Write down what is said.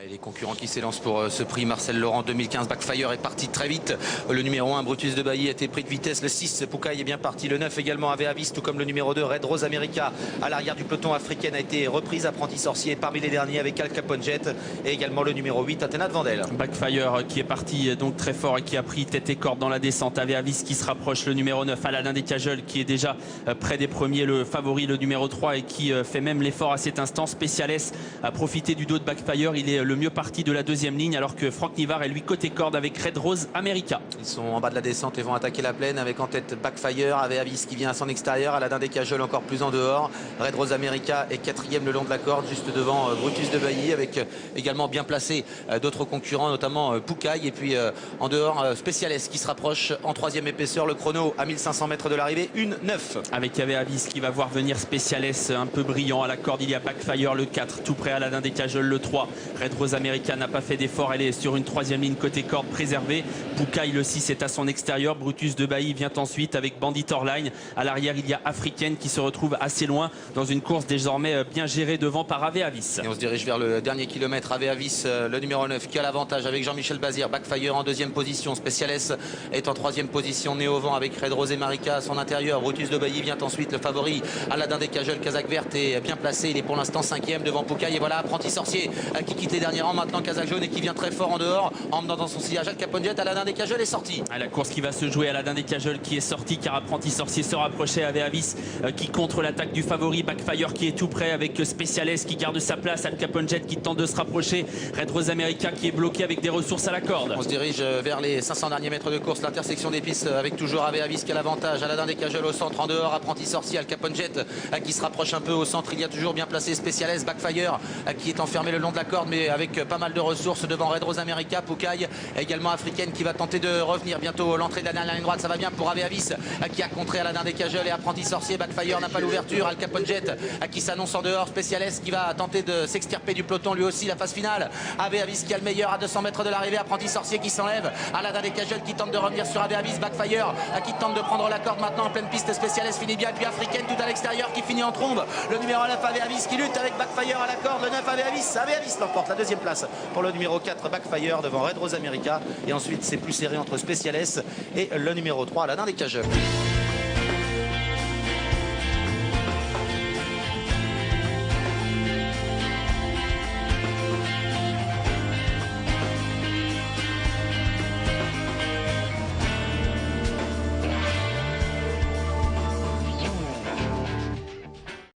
Et les concurrents qui s'élancent pour ce prix, Marcel Laurent 2015, Backfire est parti très vite. Le numéro 1, Brutus de Bailly, a été pris de vitesse. Le 6, Poukaï est bien parti. Le 9 également, Ave Avis, tout comme le numéro 2, Red Rose America. À l'arrière du peloton, Africaine a été reprise. Apprenti sorcier parmi les derniers avec Al Capone Jet. Et également le numéro 8, Athéna de Vandel. Backfire qui est parti donc très fort et qui a pris tête et corde dans la descente. Ave Avis qui se rapproche. Le numéro 9, Aladin des Cajoles, qui est déjà près des premiers. Le favori, le numéro 3, et qui fait même l'effort à cet instant. Special S a profité du dos de Backfire. Il est le mieux parti de la deuxième ligne, alors que Franck Nivard est lui côté corde avec Red Rose America. Ils sont en bas de la descente et vont attaquer la plaine avec en tête Backfire, Ave Avis qui vient à son extérieur, Aladin des Cajoles encore plus en dehors. Red Rose America est quatrième le long de la corde, juste devant Brutus de Bailly, avec également bien placé d'autres concurrents, notamment Poukaï. Et puis en dehors, Special S qui se rapproche en troisième épaisseur. Le chrono à 1500 mètres de l'arrivée, 1,9. Avec Ave Avis qui va voir venir Special S un peu brillant à la corde. Il y a Backfire le 4, tout près Aladin des Cajoles le 3. Red Rose America n'a pas fait d'effort, elle est sur une troisième ligne côté corde préservée. Poukaï le 6 est à son extérieur. Brutus de Bailly vient ensuite avec Bandit Orline. À l'arrière, il y a Africaine qui se retrouve assez loin dans une course désormais bien gérée devant par Ave Avis. Et on se dirige vers le dernier kilomètre. Ave Avis, le numéro 9 qui a l'avantage avec Jean-Michel Bazir. Backfire en deuxième position. Special S est en troisième position. Né au vent avec Red Rose America à son intérieur. Brutus de Bailly vient ensuite. Le favori, Aladin des Cajoles, Casaque Verte, est bien placé. Il est pour l'instant cinquième devant Poukaï. Et voilà, Apprenti Sorcier qui quitte les derniers rangs maintenant. Casaque Jaune et qui vient très fort en dehors, en menant dans son sillage Al Capone Jet. Aladin des Cajoles est sorti. La course qui va se jouer, Aladin des Cajoles qui est sorti, car Apprenti Sorcier se rapprochait. Ave Avis qui contre l'attaque du favori. Backfire qui est tout près avec Special S qui garde sa place. Al Capone Jet qui tente de se rapprocher. Red Rose America qui est bloqué avec des ressources à la corde. On se dirige vers les 500 derniers mètres de course. L'intersection des pistes avec toujours Ave Avis qui a l'avantage. Aladin des Cajoles au centre, en dehors Apprenti Sorcier. Al Capone Jet qui se rapproche un peu au centre. Il y a toujours bien placé Special S. Backfire qui est enfermé le long de la corde, mais avec pas mal de ressources devant Red Rose America. Poukaï également Africaine qui va tenter de revenir bientôt. L'entrée de la dernière ligne droite, ça va bien pour Ave Avis qui a contré Aladin des Cajoles et Apprenti Sorcier. Backfire n'a pas l'ouverture. Al Capone Jet qui s'annonce en dehors. Special S qui va tenter de s'extirper du peloton lui aussi. La phase finale, Ave Avis qui a le meilleur à 200 mètres de l'arrivée. Apprenti Sorcier qui s'enlève. Aladin des Cajoles qui tente de revenir sur Ave Avis. Backfire qui tente de prendre la corde maintenant en pleine piste. Special S finit bien, et puis Africaine tout à l'extérieur qui finit en trombe. Le numéro 9 Ave Avis qui lutte avec Backfire à la corde. Le 9 Ave Avis. Ave Avis l'emporte la deuxième place pour le numéro 4 Backfire devant Red Rose America. Et ensuite c'est plus serré entre Special S et le numéro 3 Aladin des Cajoles.